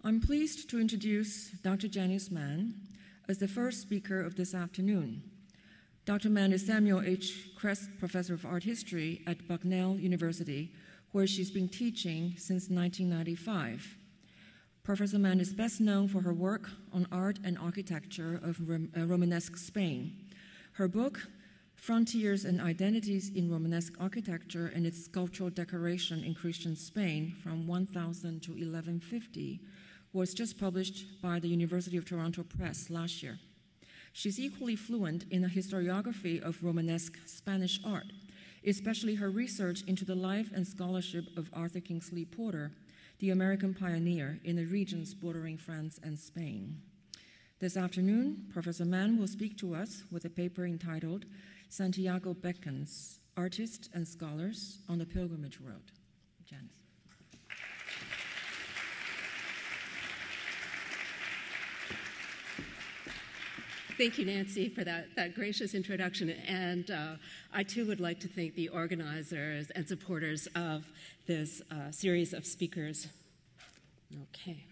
I'm pleased to introduce Dr. Janice Mann as the first speaker of this afternoon. Dr. Mann is Samuel H. Kress Professor of Art History at Bucknell University, where she's been teaching since 1995. Professor Mann is best known for her work on art and architecture of Romanesque Spain. Her book, Frontiers and Identities in Romanesque Architecture and its Sculptural Decoration in Christian Spain from 1000 to 1150, was just published by the University of Toronto Press last year. She's equally fluent in the historiography of Romanesque Spanish art, especially her research into the life and scholarship of Arthur Kingsley Porter, the American pioneer in the regions bordering France and Spain. This afternoon, Professor Mann will speak to us with a paper entitled Santiago Beckons, Artists and Scholars on the Pilgrimage Road. Janice. Thank you, Nancy, for that gracious introduction. And I, too, would like to thank the organizers and supporters of this series of speakers. Okay.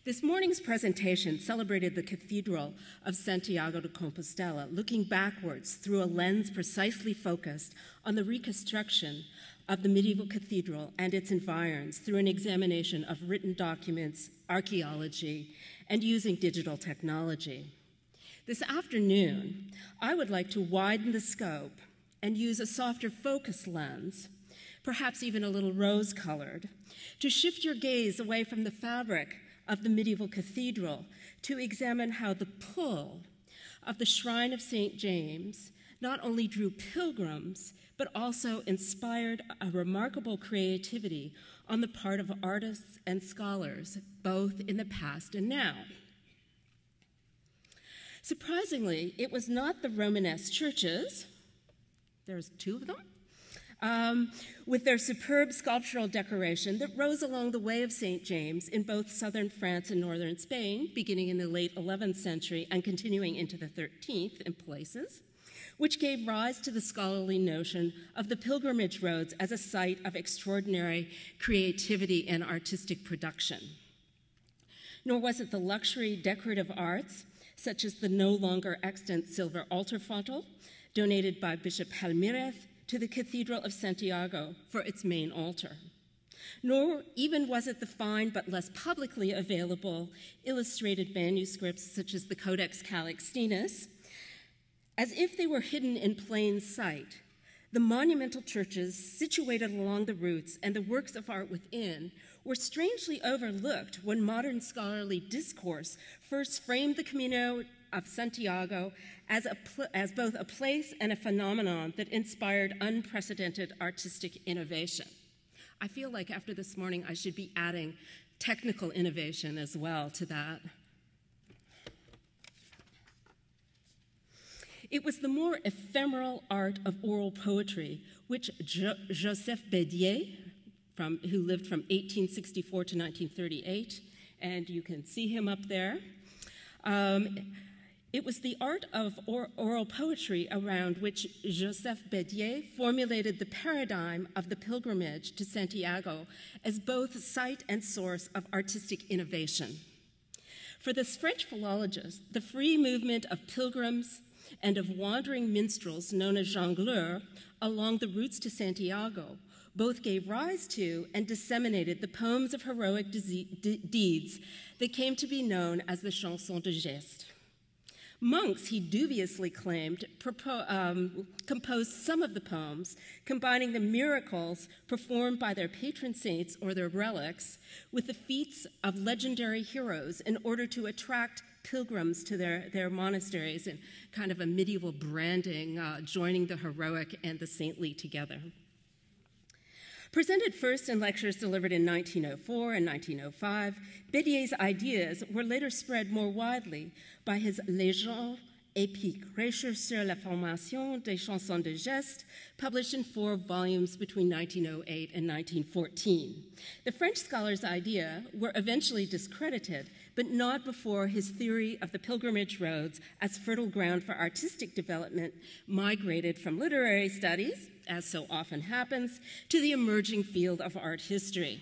This morning's presentation celebrated the Cathedral of Santiago de Compostela, looking backwards through a lens precisely focused on the reconstruction of the medieval cathedral and its environs through an examination of written documents, archaeology, and using digital technology. This afternoon, I would like to widen the scope and use a softer focus lens, perhaps even a little rose-colored, to shift your gaze away from the fabric of the medieval cathedral to examine how the pull of the Shrine of St. James not only drew pilgrims, but also inspired a remarkable creativity on the part of artists and scholars, both in the past and now. Surprisingly, it was not the Romanesque churches, there's two of them, with their superb sculptural decoration that rose along the way of St. James in both southern France and northern Spain, beginning in the late 11th century and continuing into the 13th in places, which gave rise to the scholarly notion of the pilgrimage roads as a site of extraordinary creativity and artistic production. Nor was it the luxury decorative arts, such as the no longer extant silver altar frontal, donated by Bishop Palmirez to the Cathedral of Santiago for its main altar. Nor even was it the fine but less publicly available illustrated manuscripts such as the Codex Calixtinus. As if they were hidden in plain sight, the monumental churches situated along the routes and the works of art within were strangely overlooked when modern scholarly discourse first framed the Camino of Santiago as both a place and a phenomenon that inspired unprecedented artistic innovation. I feel like after this morning I should be adding technical innovation as well to that. It was the more ephemeral art of oral poetry, which Joseph Bédier, who lived from 1864 to 1938, and you can see him up there. It was the art of oral poetry around which Joseph Bédier formulated the paradigm of the pilgrimage to Santiago as both site and source of artistic innovation. For this French philologist, the free movement of pilgrims and of wandering minstrels known as jongleurs along the routes to Santiago both gave rise to and disseminated the poems of heroic deeds that came to be known as the chansons de geste. Monks, he dubiously claimed, composed some of the poems, combining the miracles performed by their patron saints or their relics with the feats of legendary heroes in order to attract pilgrims to their monasteries in kind of a medieval branding, joining the heroic and the saintly together. Presented first in lectures delivered in 1904 and 1905, Bédier's ideas were later spread more widely by his Légendes épiques, Recherches sur la formation des chansons de geste, published in 4 volumes between 1908 and 1914. The French scholar's ideas were eventually discredited, but not before his theory of the pilgrimage roads as fertile ground for artistic development migrated from literary studies, as so often happens, to the emerging field of art history.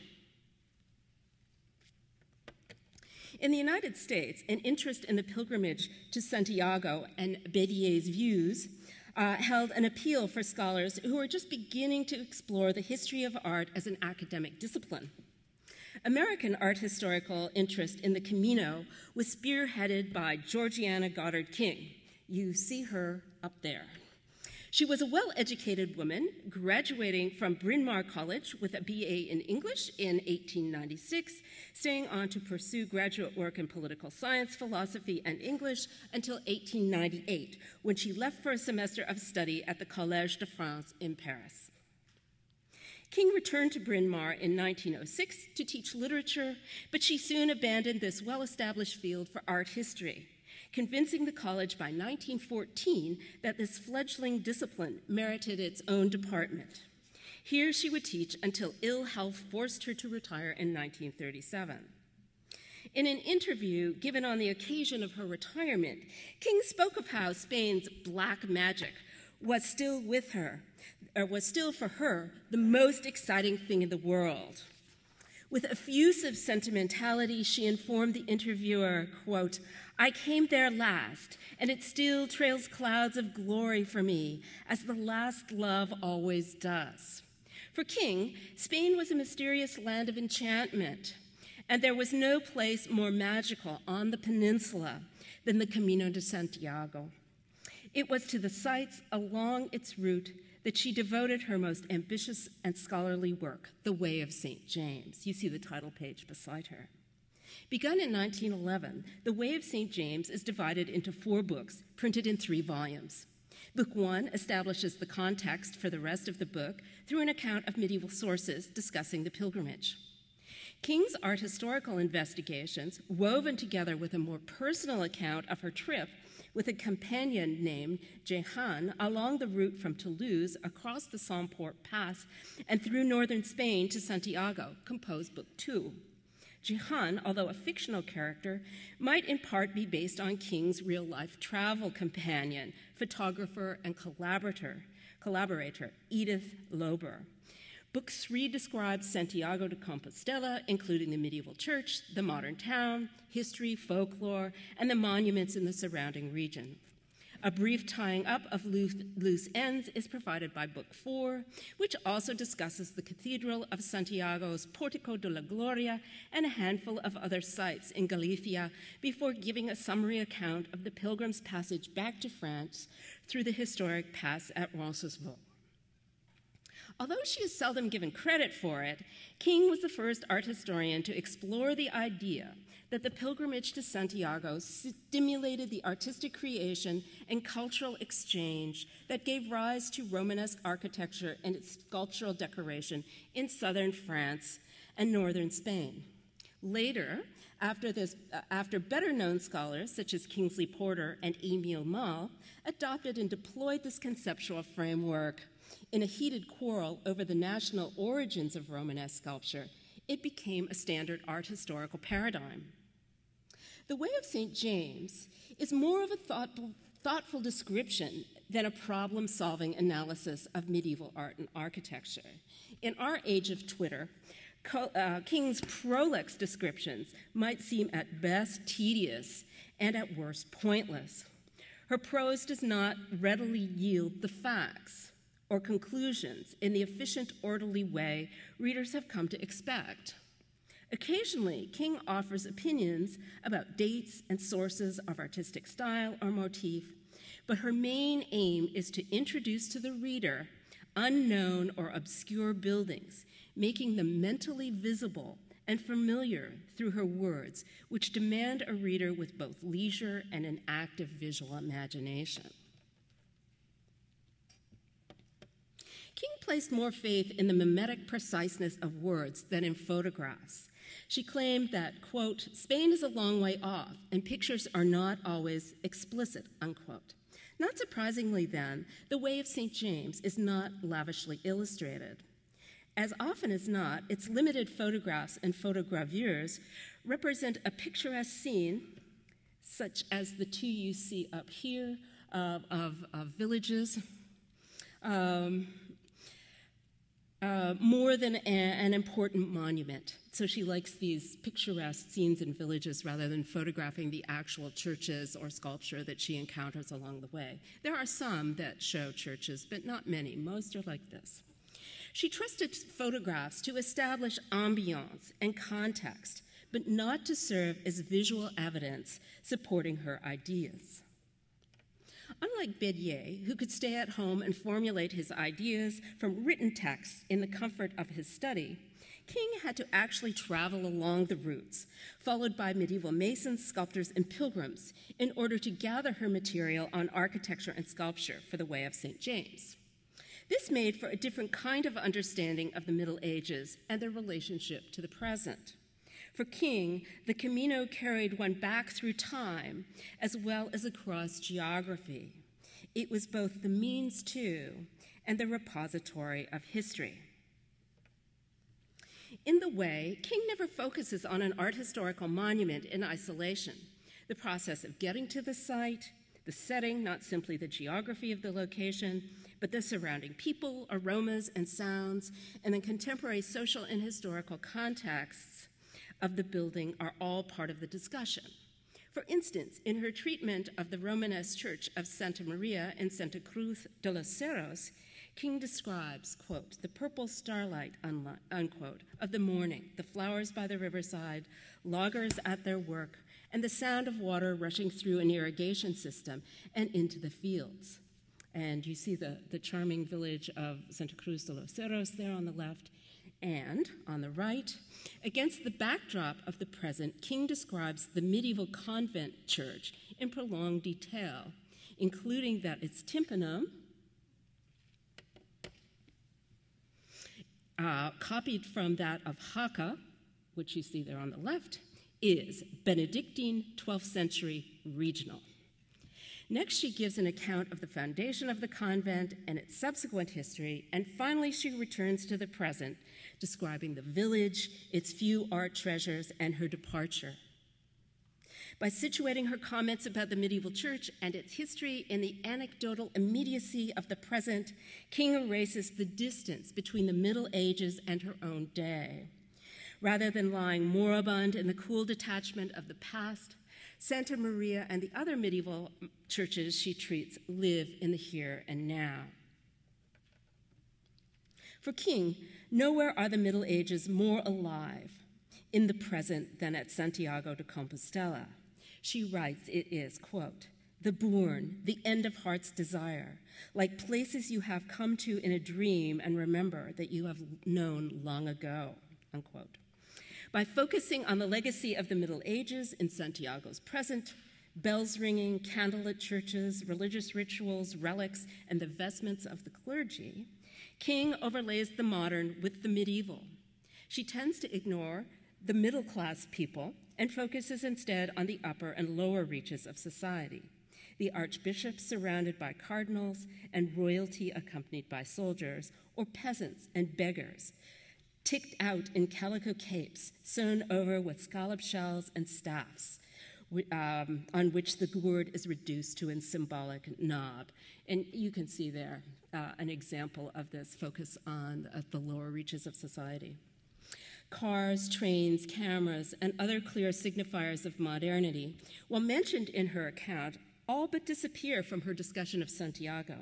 In the United States, an interest in the pilgrimage to Santiago and Bédier's views held an appeal for scholars who were just beginning to explore the history of art as an academic discipline. American art historical interest in the Camino was spearheaded by Georgiana Goddard King. You see her up there. She was a well-educated woman, graduating from Bryn Mawr College with a BA in English in 1896, staying on to pursue graduate work in political science, philosophy, and English until 1898, when she left for a semester of study at the Collège de France in Paris. King returned to Bryn Mawr in 1906 to teach literature, but she soon abandoned this well-established field for art history, convincing the college by 1914 that this fledgling discipline merited its own department. Here she would teach until ill health forced her to retire in 1937. In an interview given on the occasion of her retirement, King spoke of how Spain's black magic was still for her the most exciting thing in the world. With effusive sentimentality, she informed the interviewer, quote, "I came there last, and it still trails clouds of glory for me, as the last love always does." For King, Spain was a mysterious land of enchantment, and there was no place more magical on the peninsula than the Camino de Santiago. It was to the sites along its route that she devoted her most ambitious and scholarly work, The Way of St. James. You see the title page beside her. Begun in 1911, The Way of St. James is divided into 4 books, printed in 3 volumes. Book 1 establishes the context for the rest of the book through an account of medieval sources discussing the pilgrimage. King's art historical investigations, woven together with a more personal account of her trip with a companion named Jehan along the route from Toulouse across the Somport Pass and through northern Spain to Santiago, composed Book 2. Jehan, although a fictional character, might in part be based on King's real-life travel companion, photographer, and collaborator Edith Lober. Book 3 describes Santiago de Compostela, including the medieval church, the modern town, history, folklore, and the monuments in the surrounding region. A brief tying up of loose ends is provided by Book 4, which also discusses the Cathedral of Santiago's Portico de la Gloria and a handful of other sites in Galicia, before giving a summary account of the pilgrim's passage back to France through the historic pass at Roncesvalles. Although she is seldom given credit for it, King was the first art historian to explore the idea that the pilgrimage to Santiago stimulated the artistic creation and cultural exchange that gave rise to Romanesque architecture and its sculptural decoration in southern France and northern Spain. Later, after better-known scholars such as Kingsley Porter and Émile Malle adopted and deployed this conceptual framework in a heated quarrel over the national origins of Romanesque sculpture, it became a standard art historical paradigm. The Way of St. James is more of a thoughtful description than a problem-solving analysis of medieval art and architecture. In our age of Twitter, King's prolix descriptions might seem at best tedious and at worst pointless. Her prose does not readily yield the facts or conclusions in the efficient, orderly way readers have come to expect. Occasionally, King offers opinions about dates and sources of artistic style or motif, but her main aim is to introduce to the reader unknown or obscure buildings, making them mentally visible and familiar through her words, which demand a reader with both leisure and an active visual imagination. King placed more faith in the mimetic preciseness of words than in photographs. She claimed that, quote, "Spain is a long way off, and pictures are not always explicit," unquote. Not surprisingly, then, The Way of St. James is not lavishly illustrated. As often as not, its limited photographs and photogravures represent a picturesque scene, such as the 2 you see up here of villages, more than an important monument. So she likes these picturesque scenes in villages rather than photographing the actual churches or sculpture that she encounters along the way. There are some that show churches, but not many. Most are like this. She trusted photographs to establish ambiance and context, but not to serve as visual evidence supporting her ideas. Unlike Bédier, who could stay at home and formulate his ideas from written texts in the comfort of his study, King had to actually travel along the routes, followed by medieval masons, sculptors, and pilgrims, in order to gather her material on architecture and sculpture for the Way of St. James. This made for a different kind of understanding of the Middle Ages and their relationship to the present. For King, the Camino carried one back through time as well as across geography. It was both the means to and the repository of history. In the Way, King never focuses on an art historical monument in isolation. The process of getting to the site, the setting, not simply the geography of the location, but the surrounding people, aromas, and sounds, and the contemporary social and historical contexts of the building are all part of the discussion. For instance, in her treatment of the Romanesque Church of Santa Maria in Santa Cruz de los Cerros, King describes, quote, the purple starlight, unquote, of the morning, the flowers by the riverside, loggers at their work, and the sound of water rushing through an irrigation system and into the fields. And you see the charming village of Santa Cruz de los Cerros there on the left. And on the right, against the backdrop of the present, King describes the medieval convent church in prolonged detail, including that its tympanum, copied from that of Jaca, which you see there on the left, is Benedictine 12th century regional. Next, she gives an account of the foundation of the convent and its subsequent history, and finally she returns to the present, describing the village, its few art treasures, and her departure. By situating her comments about the medieval church and its history in the anecdotal immediacy of the present, King erases the distance between the Middle Ages and her own day. Rather than lying moribund in the cool detachment of the past, Santa Maria and the other medieval churches she treats live in the here and now. For King, nowhere are the Middle Ages more alive in the present than at Santiago de Compostela. She writes it is, quote, the bourne, the end of heart's desire, like places you have come to in a dream and remember that you have known long ago, unquote. By focusing on the legacy of the Middle Ages in Santiago's present, bells ringing, candlelit churches, religious rituals, relics, and the vestments of the clergy, King overlays the modern with the medieval. She tends to ignore the middle-class people and focuses instead on the upper and lower reaches of society, the archbishops surrounded by cardinals and royalty accompanied by soldiers, or peasants and beggars, ticked out in calico capes, sewn over with scallop shells and staffs, on which the gourd is reduced to a symbolic knob. And you can see there an example of this focus on the lower reaches of society. Cars, trains, cameras, and other clear signifiers of modernity, while mentioned in her account, all but disappear from her discussion of Santiago.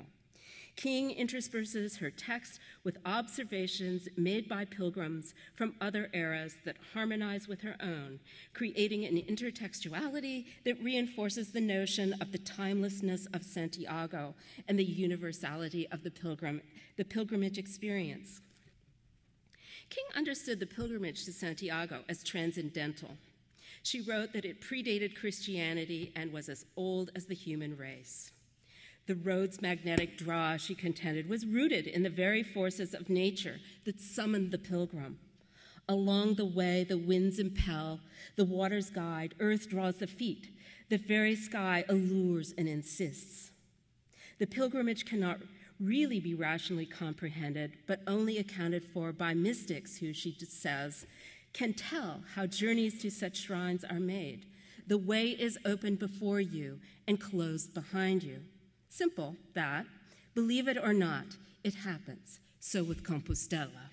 King intersperses her text with observations made by pilgrims from other eras that harmonize with her own, creating an intertextuality that reinforces the notion of the timelessness of Santiago and the universality of the pilgrimage experience. King understood the pilgrimage to Santiago as transcendental. She wrote that it predated Christianity and was as old as the human race. The road's magnetic draw, she contended, was rooted in the very forces of nature that summoned the pilgrim. Along the way, the winds impel, the waters guide, earth draws the feet, the very sky allures and insists. The pilgrimage cannot really be rationally comprehended, but only accounted for by mystics who, she says, can tell how journeys to such shrines are made. The way is opened before you and closed behind you. Simple, that. Believe it or not, it happens. So with Compostela.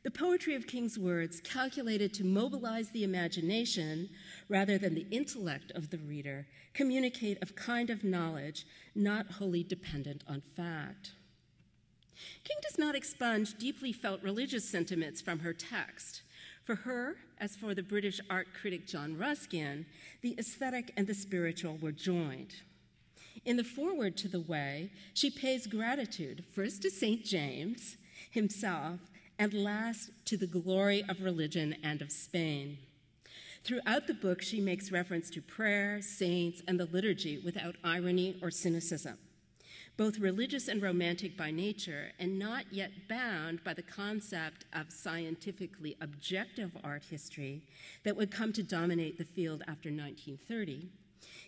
The poetry of King's words, calculated to mobilize the imagination rather than the intellect of the reader, communicate a kind of knowledge not wholly dependent on fact. King does not expunge deeply felt religious sentiments from her text. For her, as for the British art critic John Ruskin, the aesthetic and the spiritual were joined. In the foreword to The Way, she pays gratitude first to St. James himself, and last to the glory of religion and of Spain. Throughout the book, she makes reference to prayer, saints, and the liturgy without irony or cynicism. Both religious and romantic by nature, and not yet bound by the concept of scientifically objective art history that would come to dominate the field after 1930,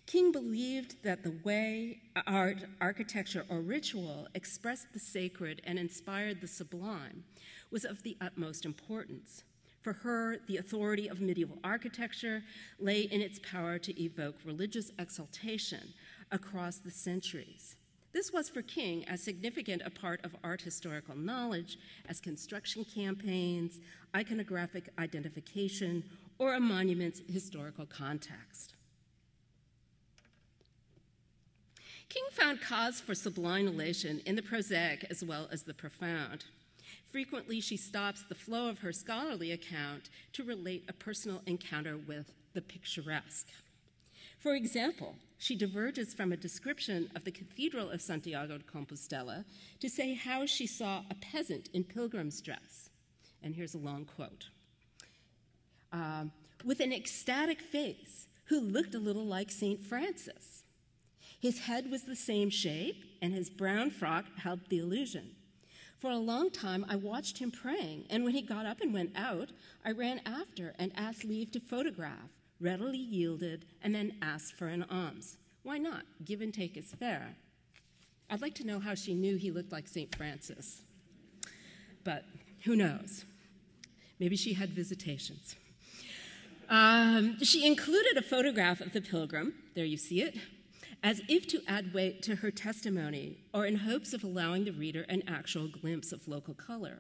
King believed that the way art, architecture, or ritual expressed the sacred and inspired the sublime was of the utmost importance. For her, the authority of medieval architecture lay in its power to evoke religious exaltation across the centuries. This was for King as significant a part of art historical knowledge as construction campaigns, iconographic identification, or a monument's historical context. King found cause for sublime elation in the prosaic as well as the profound. Frequently, she stops the flow of her scholarly account to relate a personal encounter with the picturesque. For example, she diverges from a description of the Cathedral of Santiago de Compostela to say how she saw a peasant in pilgrim's dress. And here's a long quote. With an ecstatic face, who looked a little like St. Francis. His head was the same shape, and his brown frock helped the illusion. For a long time, I watched him praying, and when he got up and went out, I ran after and asked leave to photograph, readily yielded, and then asked for an alms. Why not? Give and take is fair. I'd like to know how she knew he looked like St. Francis. But who knows? Maybe she had visitations. She included a photograph of the pilgrim, there you see it, as if to add weight to her testimony or in hopes of allowing the reader an actual glimpse of local color.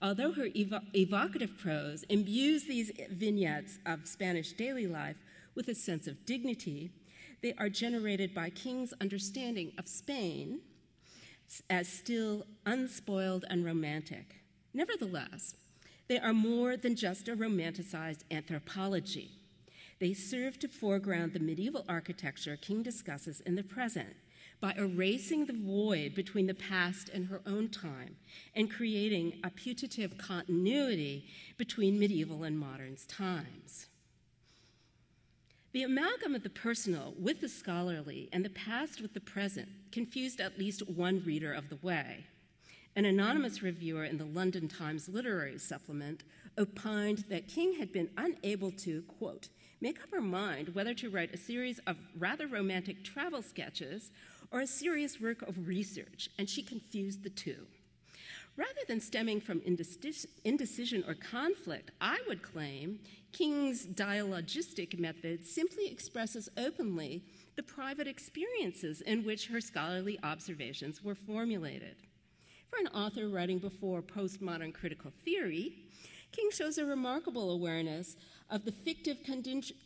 Although her evocative prose imbues these vignettes of Spanish daily life with a sense of dignity, they are generated by King's understanding of Spain as still unspoiled and romantic. Nevertheless, they are more than just a romanticized anthropology. They serve to foreground the medieval architecture King discusses in the present by erasing the void between the past and her own time and creating a putative continuity between medieval and modern times. The amalgam of the personal with the scholarly and the past with the present confused at least one reader of The Way. An anonymous reviewer in the London Times Literary Supplement opined that King had been unable to, quote, make up her mind whether to write a series of rather romantic travel sketches or a serious work of research, and she confused the two. Rather than stemming from indecision or conflict, I would claim King's dialogistic method simply expresses openly the private experiences in which her scholarly observations were formulated. For an author writing before postmodern critical theory, King shows a remarkable awareness of the fictive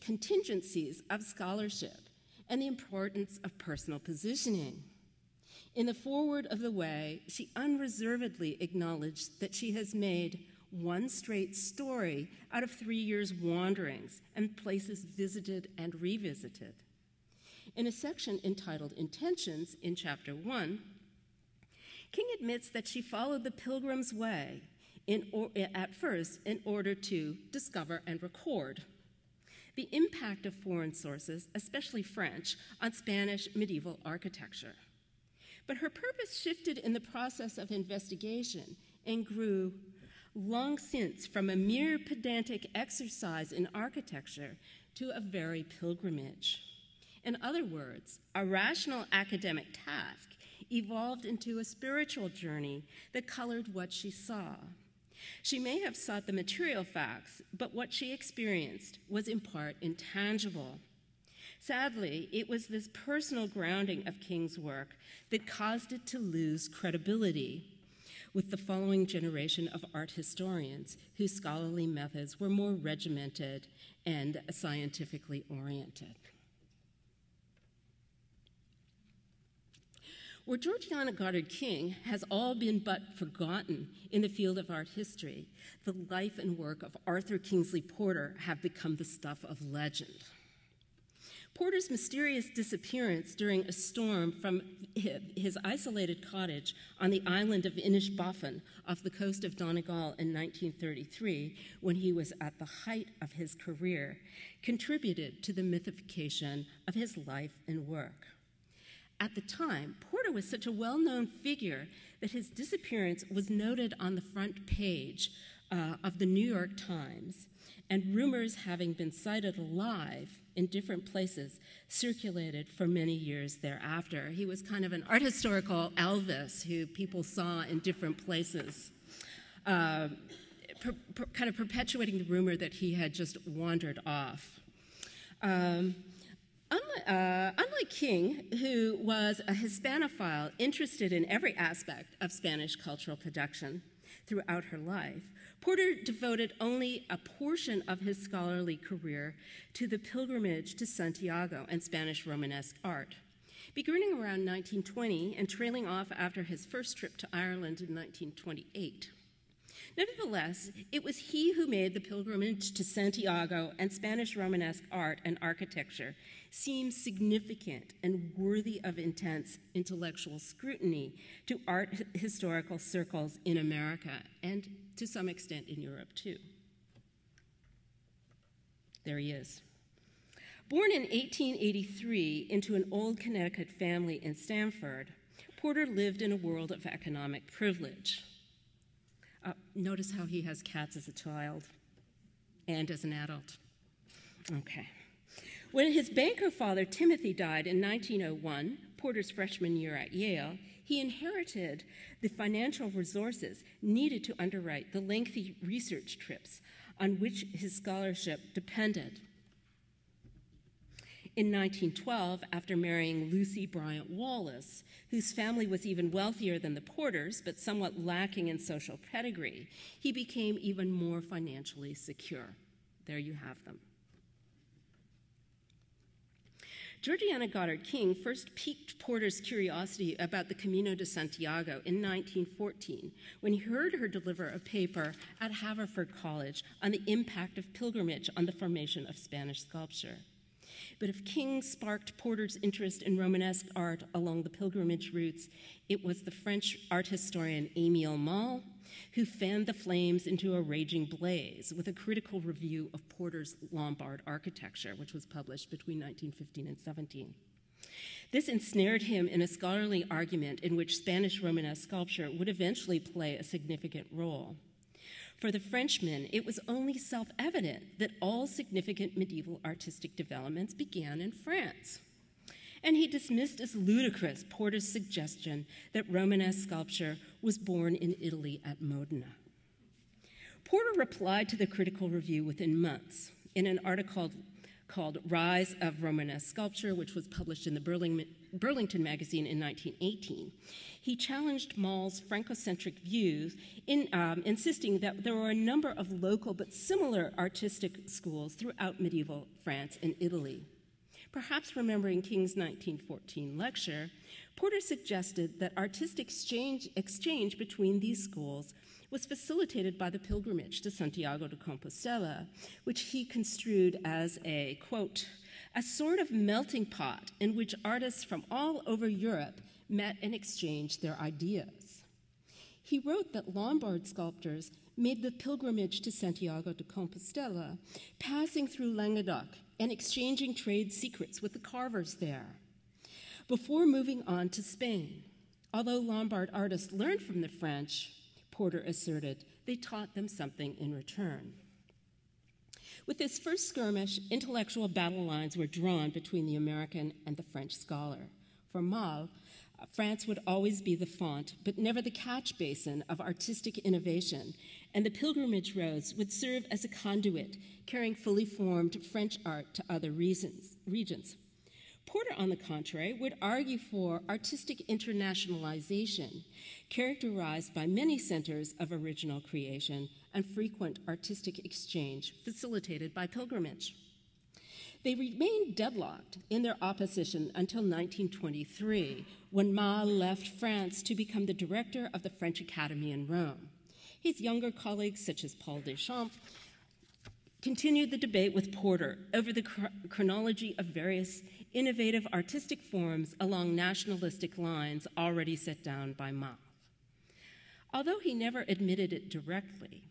contingencies of scholarship and the importance of personal positioning. In the foreword of The Way, she unreservedly acknowledged that she has made one straight story out of 3 years' wanderings and places visited and revisited. In a section entitled Intentions in Chapter 1, King admits that she followed the Pilgrim's Way at first in order to discover and record the impact of foreign sources, especially French, on Spanish medieval architecture. But her purpose shifted in the process of investigation and grew long since from a mere pedantic exercise in architecture to a very pilgrimage. In other words, a rational academic task evolved into a spiritual journey that colored what she saw. She may have sought the material facts, but what she experienced was in part intangible. Sadly, it was this personal grounding of King's work that caused it to lose credibility. with the following generation of art historians whose scholarly methods were more regimented and scientifically oriented. Where Georgiana Goddard King has all been but forgotten in the field of art history, the life and work of Arthur Kingsley Porter have become the stuff of legend. Porter's mysterious disappearance during a storm from his isolated cottage on the island of Inishbofin off the coast of Donegal in 1933, when he was at the height of his career, contributed to the mythification of his life and work. At the time, Porter was such a well-known figure that his disappearance was noted on the front page of the New York Times, and rumors having been cited alive in different places circulated for many years thereafter. He was kind of an art historical Elvis who people saw in different places, kind of perpetuating the rumor that he had just wandered off. Unlike King, who was a Hispanophile interested in every aspect of Spanish cultural production throughout her life, Porter devoted only a portion of his scholarly career to the pilgrimage to Santiago and Spanish Romanesque art. Beginning around 1920 and trailing off after his first trip to Ireland in 1928. Nevertheless, it was he who made the pilgrimage to Santiago and Spanish Romanesque art and architecture seem significant and worthy of intense intellectual scrutiny to art historical circles in America and to some extent in Europe too. There he is. Born in 1883 into an old Connecticut family in Stamford, Porter lived in a world of economic privilege. Notice how he has cats as a child and as an adult. Okay. When his banker father, Timothy, died in 1901, Porter's freshman year at Yale, he inherited the financial resources needed to underwrite the lengthy research trips on which his scholarship depended. In 1912, after marrying Lucy Bryant Wallace, whose family was even wealthier than the Porters, but somewhat lacking in social pedigree, he became even more financially secure. There you have them. Georgiana Goddard King first piqued Porter's curiosity about the Camino de Santiago in 1914 when he heard her deliver a paper at Haverford College on the impact of pilgrimage on the formation of Spanish sculpture. But if King sparked Porter's interest in Romanesque art along the pilgrimage routes, it was the French art historian Émile Malle who fanned the flames into a raging blaze with a critical review of Porter's Lombard architecture, which was published between 1915 and 17. This ensnared him in a scholarly argument in which Spanish Romanesque sculpture would eventually play a significant role. For the Frenchman, it was only self-evident that all significant medieval artistic developments began in France. And he dismissed as ludicrous Porter's suggestion that Romanesque sculpture was born in Italy at Modena. Porter replied to the critical review within months in an article called Rise of Romanesque Sculpture, which was published in the Burlington magazine in 1918. He challenged Malle's Francocentric views, insisting that there were a number of local but similar artistic schools throughout medieval France and Italy. Perhaps remembering King's 1914 lecture, Porter suggested that artistic exchange between these schools was facilitated by the pilgrimage to Santiago de Compostela, which he construed as a, quote, a sort of melting pot in which artists from all over Europe met and exchanged their ideas. He wrote that Lombard sculptors made the pilgrimage to Santiago de Compostela, passing through Languedoc and exchanging trade secrets with the carvers there, before moving on to Spain. Although Lombard artists learned from the French, Porter asserted, they taught them something in return. With this first skirmish, intellectual battle lines were drawn between the American and the French scholar. For Malle, France would always be the font, but never the catch basin of artistic innovation, and the pilgrimage roads would serve as a conduit, carrying fully formed French art to other regions. Porter, on the contrary, would argue for artistic internationalization, characterized by many centers of original creation and frequent artistic exchange facilitated by pilgrimage. They remained deadlocked in their opposition until 1923, when Mann left France to become the director of the French Academy in Rome. His younger colleagues, such as Paul Deschamps, continued the debate with Porter over the chronology of various innovative artistic forms along nationalistic lines already set down by Mann. Although he never admitted it directly,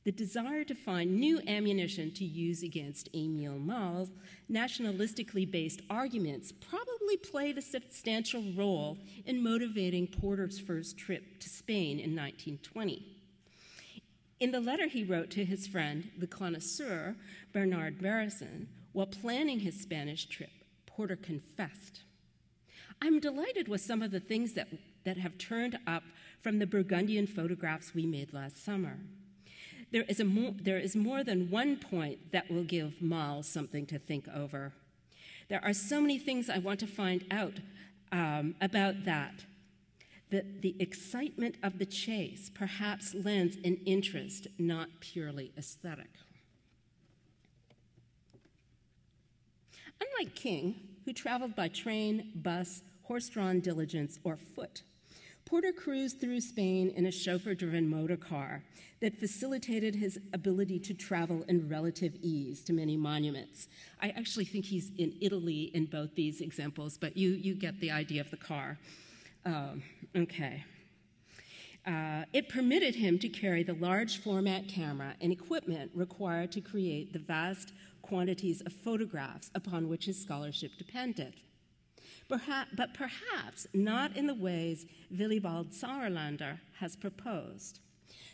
the desire to find new ammunition to use against Émile Mall's nationalistically based arguments probably played a substantial role in motivating Porter's first trip to Spain in 1920. In the letter he wrote to his friend, the connoisseur Bernard Beresson, while planning his Spanish trip, Porter confessed, "I'm delighted with some of the things that have turned up from the Burgundian photographs we made last summer. There is more than one point that will give Mall something to think over. There are so many things I want to find out about that the excitement of the chase perhaps lends an interest not purely aesthetic." Unlike King, who traveled by train, bus, horse-drawn diligence, or foot, Porter cruised through Spain in a chauffeur-driven motor car that facilitated his ability to travel in relative ease to many monuments. I actually think he's in Italy in both these examples, but you get the idea of the car. It permitted him to carry the large format camera and equipment required to create the vast quantities of photographs upon which his scholarship depended. But perhaps not in the ways Willibald Sauerländer has proposed.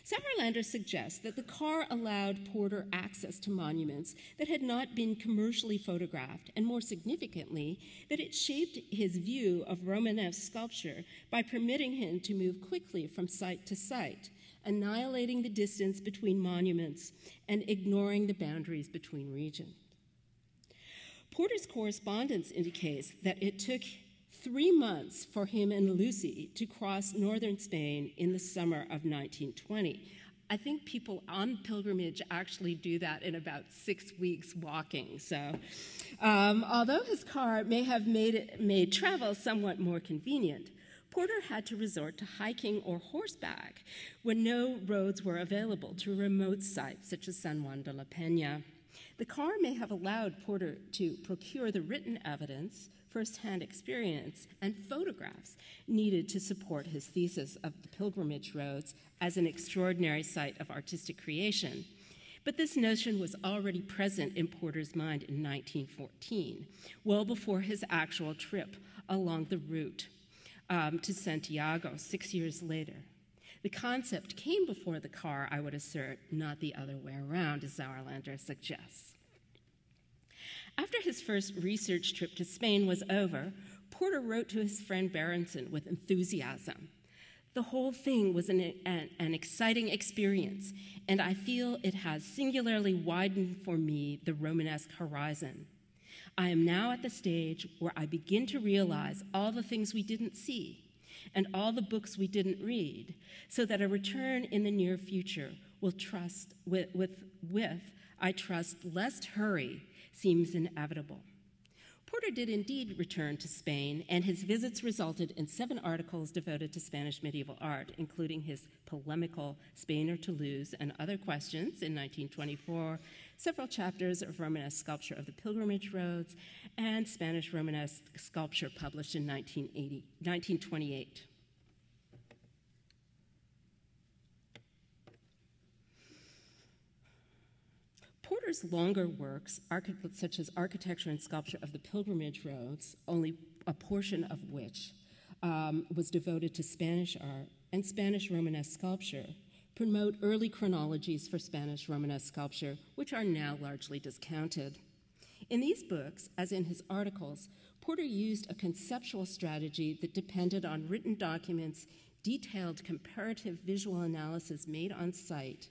Sauerländer suggests that the car allowed Porter access to monuments that had not been commercially photographed, and more significantly, that it shaped his view of Romanesque sculpture by permitting him to move quickly from site to site, annihilating the distance between monuments and ignoring the boundaries between regions. Porter's correspondence indicates that it took 3 months for him and Lucy to cross northern Spain in the summer of 1920. I think people on pilgrimage actually do that in about 6 weeks walking. So, although his car may have made travel somewhat more convenient, Porter had to resort to hiking or horseback when no roads were available to remote sites such as San Juan de la Peña. The car may have allowed Porter to procure the written evidence, first-hand experience, and photographs needed to support his thesis of the pilgrimage roads as an extraordinary site of artistic creation. But this notion was already present in Porter's mind in 1914, well before his actual trip along the route to Santiago 6 years later. The concept came before the car, I would assert, not the other way around, as Sauerländer suggests. After his first research trip to Spain was over, Porter wrote to his friend Berenson with enthusiasm. "The whole thing was an exciting experience, and I feel it has singularly widened for me the Romanesque horizon. I am now at the stage where I begin to realize all the things we didn't see and all the books we didn't read, so that a return in the near future will trust I trust less hurry seems inevitable." Porter did indeed return to Spain, and his visits resulted in 7 articles devoted to Spanish medieval art, including his polemical Spain or Toulouse and Other Questions in 1924, several chapters of Romanesque sculpture of the pilgrimage roads, and Spanish Romanesque sculpture published in 1928. Porter's longer works, such as Architecture and Sculpture of the Pilgrimage Roads, only a portion of which was devoted to Spanish art and Spanish Romanesque sculpture, promote early chronologies for Spanish Romanesque sculpture, which are now largely discounted. In these books, as in his articles, Porter used a conceptual strategy that depended on written documents, detailed comparative visual analysis made on site,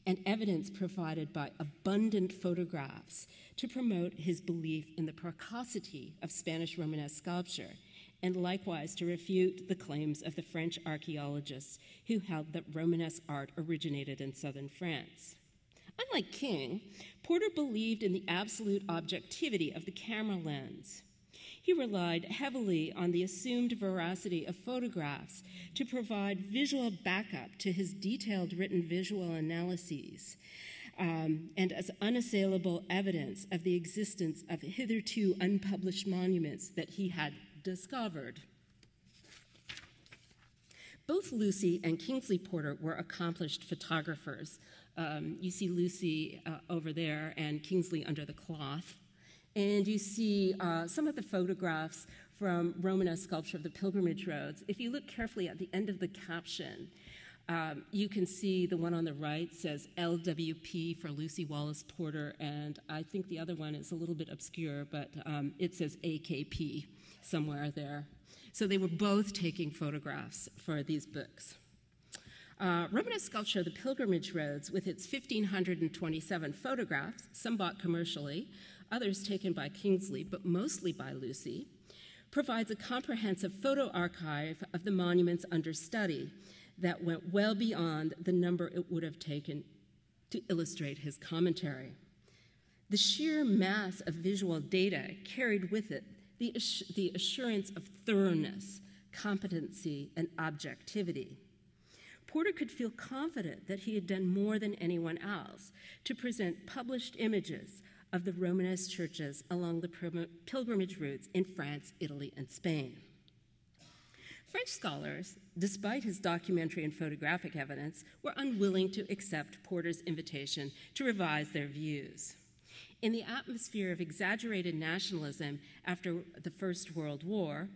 and evidence provided by abundant photographs to promote his belief in the precocity of Spanish Romanesque sculpture, and likewise to refute the claims of the French archaeologists who held that Romanesque art originated in southern France. Unlike King, Porter believed in the absolute objectivity of the camera lens. He relied heavily on the assumed veracity of photographs to provide visual backup to his detailed written visual analyses, and as unassailable evidence of the existence of hitherto unpublished monuments that he had discovered. Both Lucy and Kingsley Porter were accomplished photographers. You see Lucy over there and Kingsley under the cloth. And you see some of the photographs from Romanesque sculpture of the pilgrimage roads. If you look carefully at the end of the caption, you can see the one on the right says LWP for Lucy Wallace Porter, and I think the other one is a little bit obscure, but it says AKP somewhere there. So they were both taking photographs for these books. Romanesque sculpture of the pilgrimage roads, with its 1,527 photographs, some bought commercially, others taken by Kingsley, but mostly by Lucy, provides a comprehensive photo archive of the monuments under study that went well beyond the number it would have taken to illustrate his commentary. The sheer mass of visual data carried with it the assurance of thoroughness, competency, and objectivity. Porter could feel confident that he had done more than anyone else to present published images of the Romanesque churches along the pilgrimage routes in France, Italy, and Spain. French scholars, despite his documentary and photographic evidence, were unwilling to accept Porter's invitation to revise their views. In the atmosphere of exaggerated nationalism after the First World War,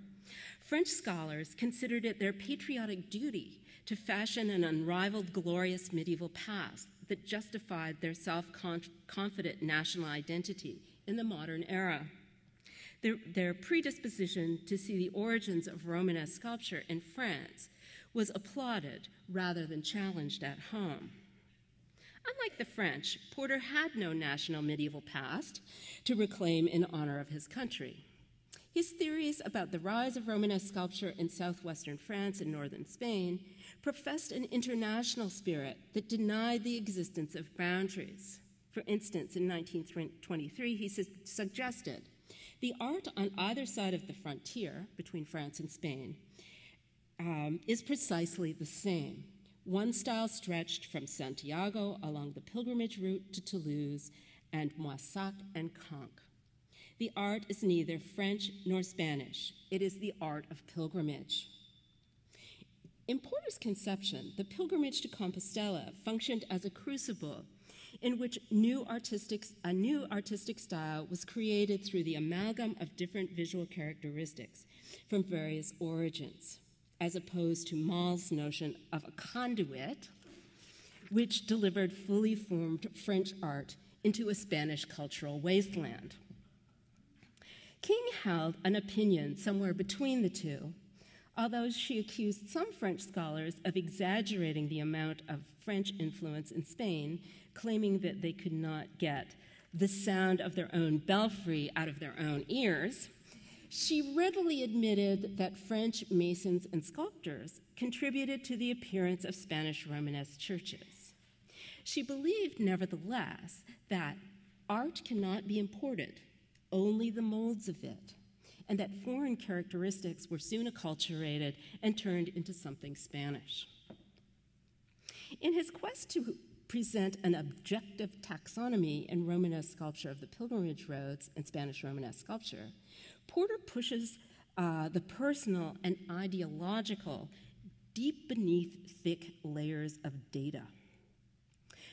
French scholars considered it their patriotic duty to fashion an unrivaled, glorious medieval past that justified their self-confident national identity in the modern era. Their predisposition to see the origins of Romanesque sculpture in France was applauded rather than challenged at home. Unlike the French, Porter had no national medieval past to reclaim in honor of his country. His theories about the rise of Romanesque sculpture in southwestern France and northern Spain professed an international spirit that denied the existence of boundaries. For instance, in 1923, he suggested the art on either side of the frontier between France and Spain is precisely the same. One style stretched from Santiago along the pilgrimage route to Toulouse and Moissac and Conques. The art is neither French nor Spanish. It is the art of pilgrimage. In Porter's conception, the pilgrimage to Compostela functioned as a crucible in which a new artistic style was created through the amalgam of different visual characteristics from various origins, as opposed to Mann's notion of a conduit, which delivered fully formed French art into a Spanish cultural wasteland. King held an opinion somewhere between the two, although she accused some French scholars of exaggerating the amount of French influence in Spain, claiming that they could not get the sound of their own belfry out of their own ears. She readily admitted that French masons and sculptors contributed to the appearance of Spanish Romanesque churches. She believed, nevertheless, that art cannot be imported, only the molds of it, and that foreign characteristics were soon acculturated and turned into something Spanish. In his quest to present an objective taxonomy in Romanesque sculpture of the pilgrimage roads and Spanish Romanesque sculpture, Porter pushes the personal and ideological deep beneath thick layers of data.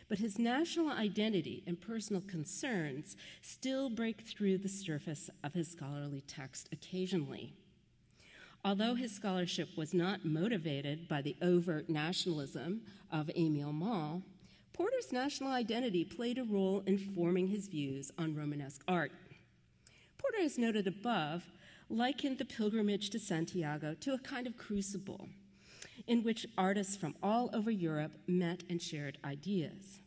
But his national identity and personal concerns still break through the surface of his scholarly text occasionally. Although his scholarship was not motivated by the overt nationalism of Émile Mann, Porter's national identity played a role in forming his views on Romanesque art. Porter, as noted above, likened the pilgrimage to Santiago to a kind of crucible in which artists from all over Europe met and shared ideas.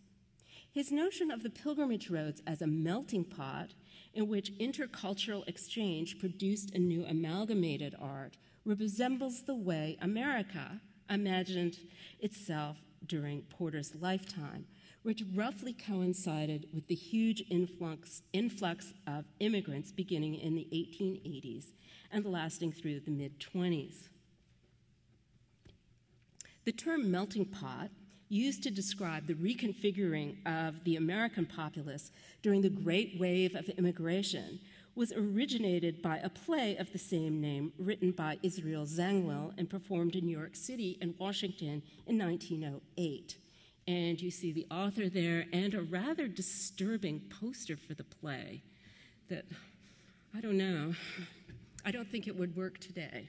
His notion of the pilgrimage roads as a melting pot in which intercultural exchange produced a new amalgamated art resembles the way America imagined itself during Porter's lifetime, which roughly coincided with the huge influx of immigrants beginning in the 1880s and lasting through the mid-20s. The term melting pot, used to describe the reconfiguring of the American populace during the Great Wave of Immigration, was originated by a play of the same name written by Israel Zangwill and performed in New York City and Washington in 1908. And you see the author there and a rather disturbing poster for the play that, I don't know, I don't think it would work today.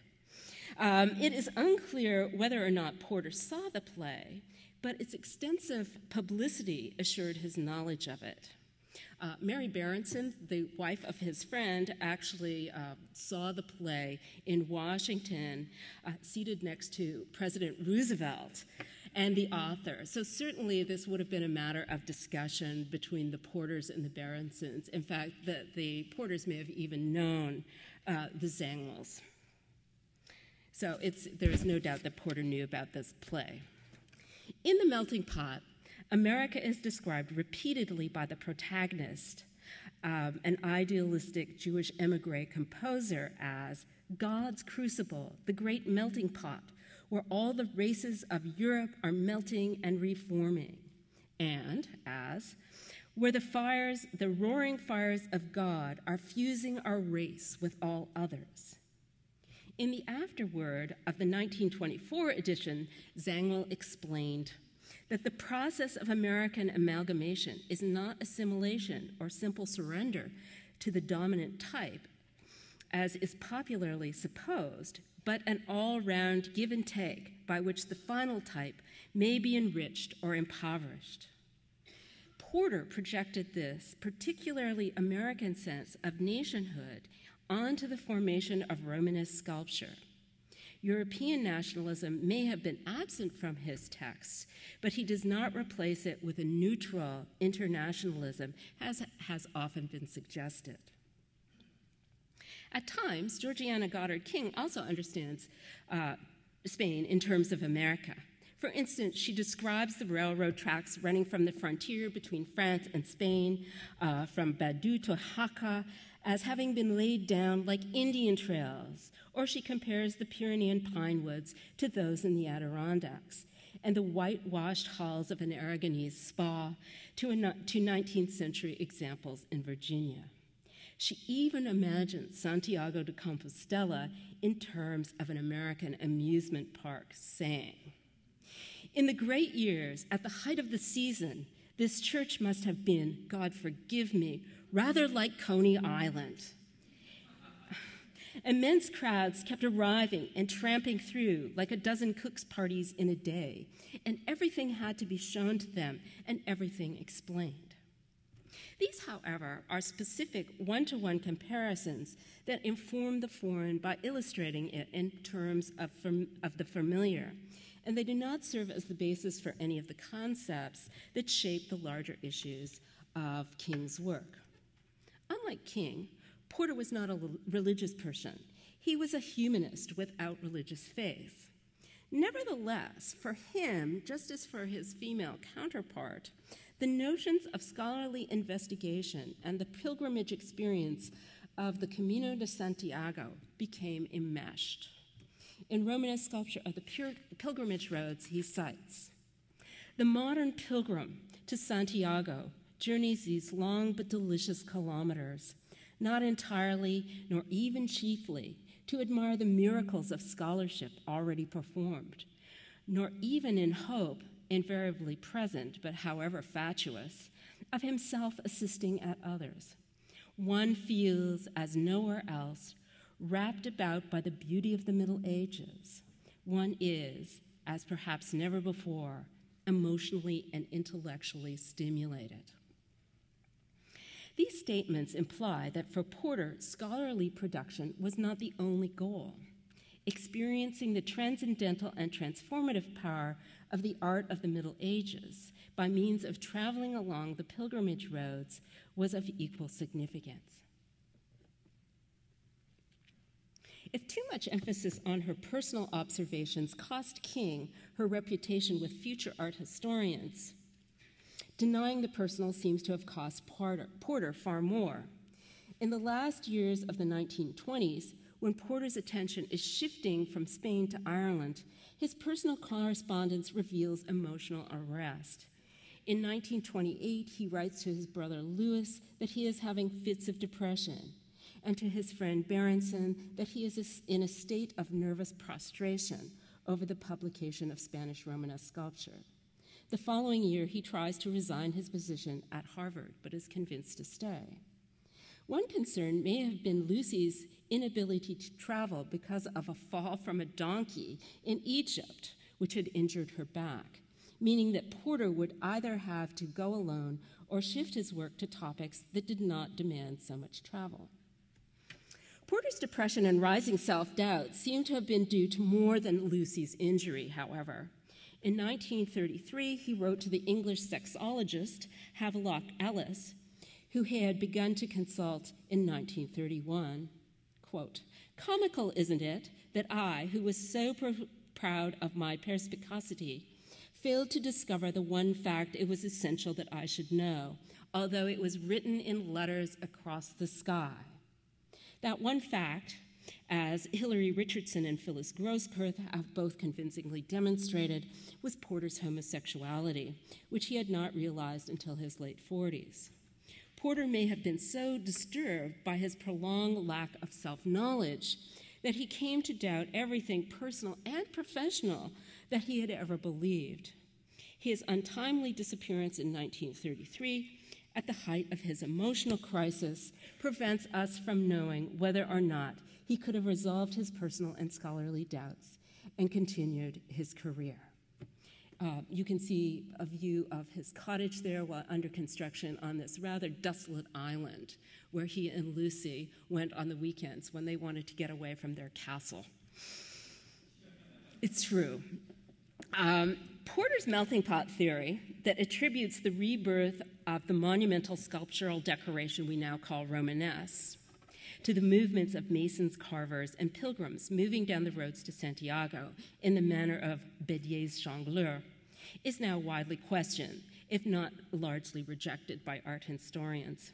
It is unclear whether or not Porter saw the play, but its extensive publicity assured his knowledge of it. Mary Berenson, the wife of his friend, actually saw the play in Washington, seated next to President Roosevelt and the author. So certainly this would have been a matter of discussion between the Porters and the Berensons. In fact, the Porters may have even known the Zangwills. So there is no doubt that Porter knew about this play. In The Melting Pot, America is described repeatedly by the protagonist, an idealistic Jewish emigre composer, as God's crucible, the great melting pot, where all the races of Europe are melting and reforming, and as where the roaring fires of God are fusing our race with all others. In the afterword of the 1924 edition, Zangwill explained that the process of American amalgamation is not assimilation or simple surrender to the dominant type, as is popularly supposed, but an all-round give and take by which the final type may be enriched or impoverished. Porter projected this particularly American sense of nationhood onto the formation of Romanesque sculpture. European nationalism may have been absent from his texts, but he does not replace it with a neutral internationalism, as has often been suggested. At times, Georgiana Goddard King also understands Spain in terms of America. For instance, she describes the railroad tracks running from the frontier between France and Spain, from Badu to Jaca, as having been laid down like Indian trails, or she compares the Pyrenean pine woods to those in the Adirondacks, and the whitewashed halls of an Aragonese spa to 19th century examples in Virginia. She even imagines Santiago de Compostela in terms of an American amusement park, saying, "In the great years, at the height of the season, this church must have been, God forgive me, rather like Coney Island." Immense crowds kept arriving and tramping through like a dozen cooks' parties in a day, and everything had to be shown to them and everything explained. These, however, are specific one-to-one comparisons that inform the foreign by illustrating it in terms of the familiar, and they do not serve as the basis for any of the concepts that shape the larger issues of King's work. Unlike King, Porter was not a religious person. He was a humanist without religious faith. Nevertheless, for him, just as for his female counterpart, the notions of scholarly investigation and the pilgrimage experience of the Camino de Santiago became enmeshed. In Romanesque sculpture of the pilgrimage roads, he cites, "The modern pilgrim to Santiago journeys these long but delicious kilometers, not entirely nor even chiefly to admire the miracles of scholarship already performed, nor even in hope, invariably present but however fatuous, of himself assisting at others. One feels, as nowhere else, wrapped about by the beauty of the Middle Ages. One is, as perhaps never before, emotionally and intellectually stimulated." These statements imply that for Porter, scholarly production was not the only goal. Experiencing the transcendental and transformative power of the art of the Middle Ages by means of traveling along the pilgrimage roads was of equal significance. If too much emphasis on her personal observations cost King her reputation with future art historians, denying the personal seems to have cost Porter far more. In the last years of the 1920s, when Porter's attention is shifting from Spain to Ireland, his personal correspondence reveals emotional unrest. In 1928, he writes to his brother Louis that he is having fits of depression, and to his friend Berenson that he is in a state of nervous prostration over the publication of Spanish Romanesque sculpture. The following year, he tries to resign his position at Harvard, but is convinced to stay. One concern may have been Lucy's inability to travel because of a fall from a donkey in Egypt, which had injured her back, meaning that Porter would either have to go alone or shift his work to topics that did not demand so much travel. Porter's depression and rising self-doubt seem to have been due to more than Lucy's injury, however. In 1933, he wrote to the English sexologist Havelock Ellis, who he had begun to consult in 1931, quote, "Comical, isn't it, that I, who was so proud of my perspicacity, failed to discover the one fact it was essential that I should know, although it was written in letters across the sky. That one fact, as Hilary Richardson and Phyllis Grosskirth have both convincingly demonstrated, was Porter's homosexuality, which he had not realized until his late 40s. Porter may have been so disturbed by his prolonged lack of self-knowledge that he came to doubt everything personal and professional that he had ever believed. His untimely disappearance in 1933, at the height of his emotional crisis, prevents us from knowing whether or not he could have resolved his personal and scholarly doubts and continued his career. You can see a view of his cottage there while under construction on this rather desolate island where he and Lucy went on the weekends when they wanted to get away from their castle. It's true. Porter's melting pot theory that attributes the rebirth of the monumental sculptural decoration we now call Romanesque to the movements of masons, carvers, and pilgrims moving down the roads to Santiago in the manner of Bédier's jongleur is now widely questioned, if not largely rejected by art historians.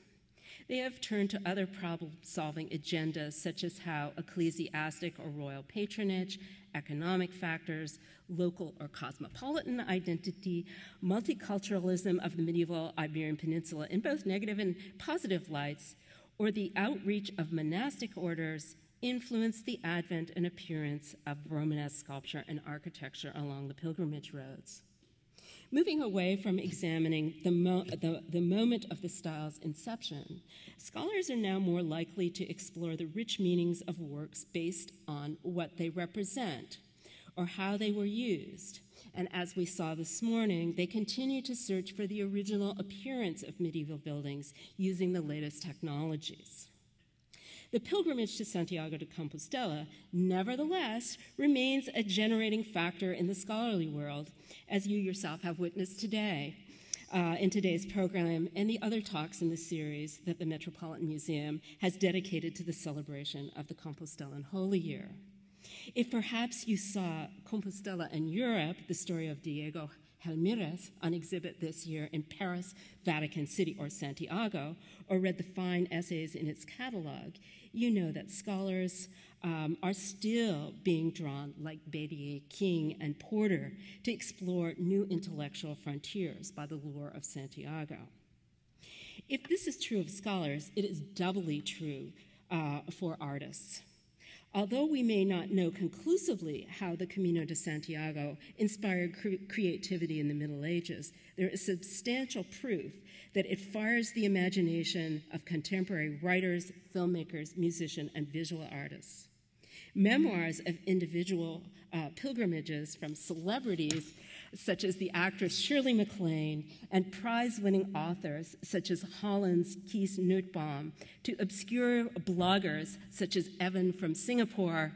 They have turned to other problem-solving agendas, such as how ecclesiastic or royal patronage, economic factors, local or cosmopolitan identity, multiculturalism of the medieval Iberian Peninsula in both negative and positive lights, or the outreach of monastic orders influenced the advent and appearance of Romanesque sculpture and architecture along the pilgrimage roads. Moving away from examining the moment of the style's inception, scholars are now more likely to explore the rich meanings of works based on what they represent or how they were used. And as we saw this morning, they continue to search for the original appearance of medieval buildings using the latest technologies. The pilgrimage to Santiago de Compostela, nevertheless, remains a generating factor in the scholarly world, as you yourself have witnessed today in today's program and the other talks in the series that the Metropolitan Museum has dedicated to the celebration of the Compostelan Holy Year. If perhaps you saw Compostela in Europe, the story of Diego Helmirez, on exhibit this year in Paris, Vatican City, or Santiago, or read the fine essays in its catalog, you know that scholars are still being drawn, like Bédier, King, and Porter, to explore new intellectual frontiers by the lure of Santiago. If this is true of scholars, it is doubly true for artists. Although we may not know conclusively how the Camino de Santiago inspired creativity in the Middle Ages, there is substantial proof that it fires the imagination of contemporary writers, filmmakers, musicians, and visual artists. Memoirs of individual pilgrimages from celebrities such as the actress Shirley MacLaine and prize-winning authors such as Holland's Kees Nuttbaum to obscure bloggers such as Evan from Singapore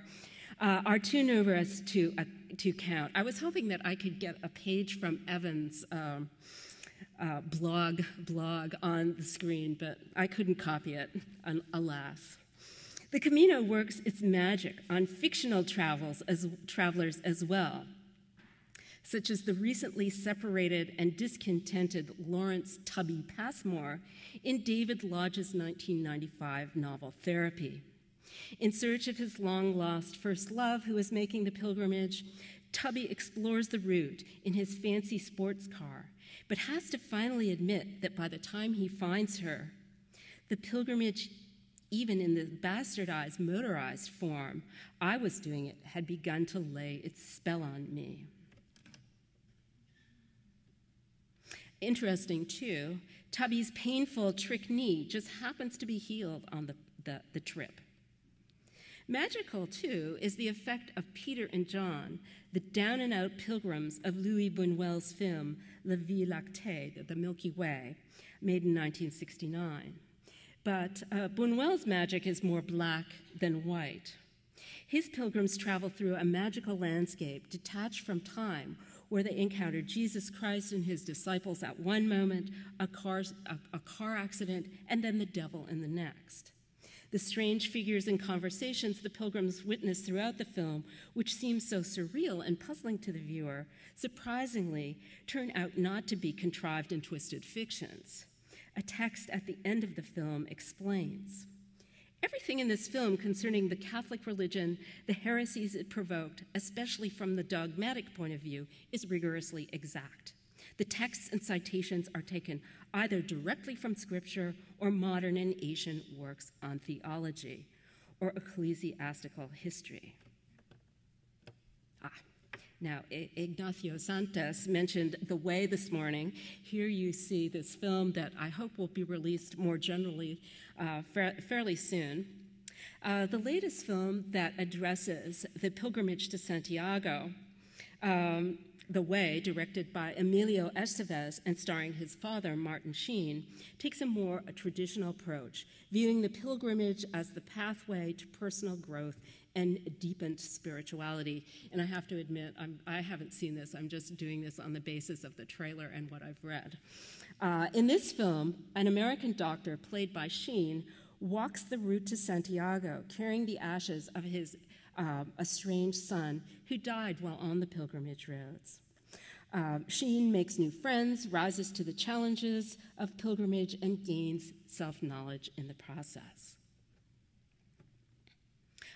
are too numerous to count. I was hoping that I could get a page from Evan's blog on the screen, but I couldn't copy it, alas. The Camino works its magic on fictional travelers as well, such as the recently separated and discontented Lawrence Tubby Passmore in David Lodge's 1995 novel Therapy. In search of his long-lost first love who is making the pilgrimage, Tubby explores the route in his fancy sports car, but has to finally admit that by the time he finds her, the pilgrimage, even in the bastardized, motorized form I was doing it, had begun to lay its spell on me. Interesting, too, Tubby's painful trick knee just happens to be healed on the trip. Magical, too, is the effect of Peter and John, the down-and-out pilgrims of Louis Buñuel's film La Vie Lactée, The Milky Way, made in 1969. But Buñuel's magic is more black than white. His pilgrims travel through a magical landscape detached from time, where they encounter Jesus Christ and his disciples at one moment, a car accident, and then the devil in the next. The strange figures and conversations the pilgrims witness throughout the film, which seem so surreal and puzzling to the viewer, surprisingly turn out not to be contrived and twisted fictions. A text at the end of the film explains. Everything in this film concerning the Catholic religion, the heresies it provoked, especially from the dogmatic point of view, is rigorously exact. The texts and citations are taken either directly from Scripture or modern and ancient works on theology or ecclesiastical history. Now, Ignacio Santos mentioned The Way this morning. Here you see this film that I hope will be released more generally fairly soon. The latest film that addresses the pilgrimage to Santiago, The Way, directed by Emilio Estevez and starring his father, Martin Sheen, takes a more traditional approach, viewing the pilgrimage as the pathway to personal growth and deepened spirituality. And I have to admit, I haven't seen this. I'm just doing this on the basis of the trailer and what I've read. In this film, an American doctor, played by Sheen, walks the route to Santiago, carrying the ashes of his estranged son who died while on the pilgrimage roads. Sheen makes new friends, rises to the challenges of pilgrimage, and gains self-knowledge in the process.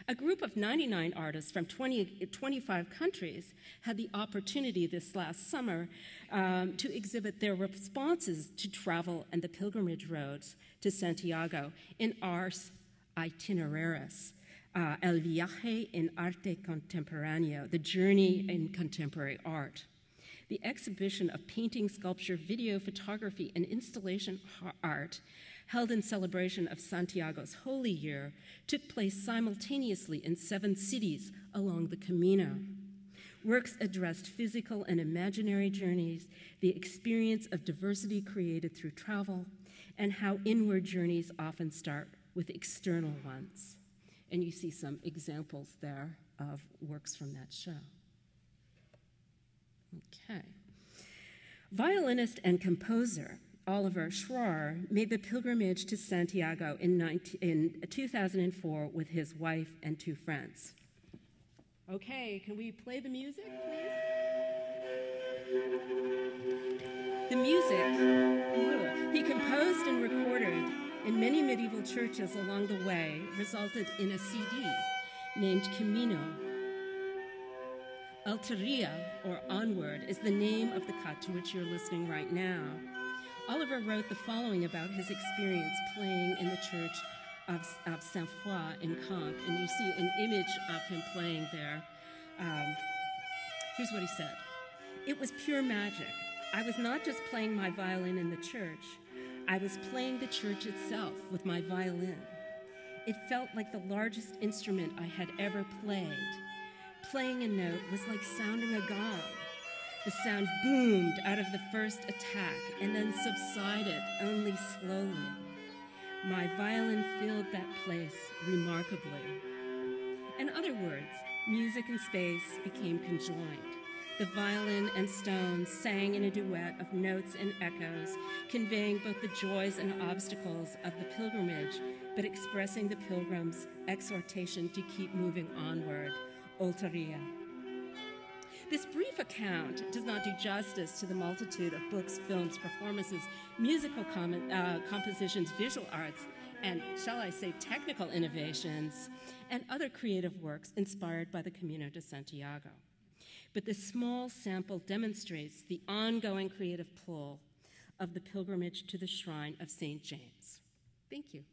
A group of 99 artists from 25 countries had the opportunity this last summer to exhibit their responses to travel and the pilgrimage roads to Santiago in Ars Itineraris, El Viaje en Arte Contemporáneo, the journey in contemporary art. The exhibition of painting, sculpture, video, photography, and installation art, held in celebration of Santiago's Holy Year, took place simultaneously in 7 cities along the Camino. Works addressed physical and imaginary journeys, the experience of diversity created through travel, and how inward journeys often start with external ones. And you see some examples there of works from that show. Okay. Violinist and composer Oliver Schroer made the pilgrimage to Santiago in 2004 with his wife and 2 friends. Okay, can we play the music, please? The music he composed and recorded in many medieval churches along the way resulted in a CD named Camino. Ulteria, or Onward, is the name of the cut to which you're listening right now. Oliver wrote the following about his experience playing in the church of Saint-Foy in Comp, and you see an image of him playing there. Here's what he said. It was pure magic. I was not just playing my violin in the church, I was playing the church itself with my violin. It felt like the largest instrument I had ever played. Playing a note was like sounding a gong. The sound boomed out of the first attack and then subsided only slowly. My violin filled that place remarkably. In other words, music and space became conjoined. The violin and stones sang in a duet of notes and echoes, conveying both the joys and obstacles of the pilgrimage, but expressing the pilgrim's exhortation to keep moving onward, Ulteria. This brief account does not do justice to the multitude of books, films, performances, musical compositions, visual arts, and, shall I say, technical innovations, and other creative works inspired by the Camino de Santiago. But this small sample demonstrates the ongoing creative pull of the pilgrimage to the shrine of St. James. Thank you.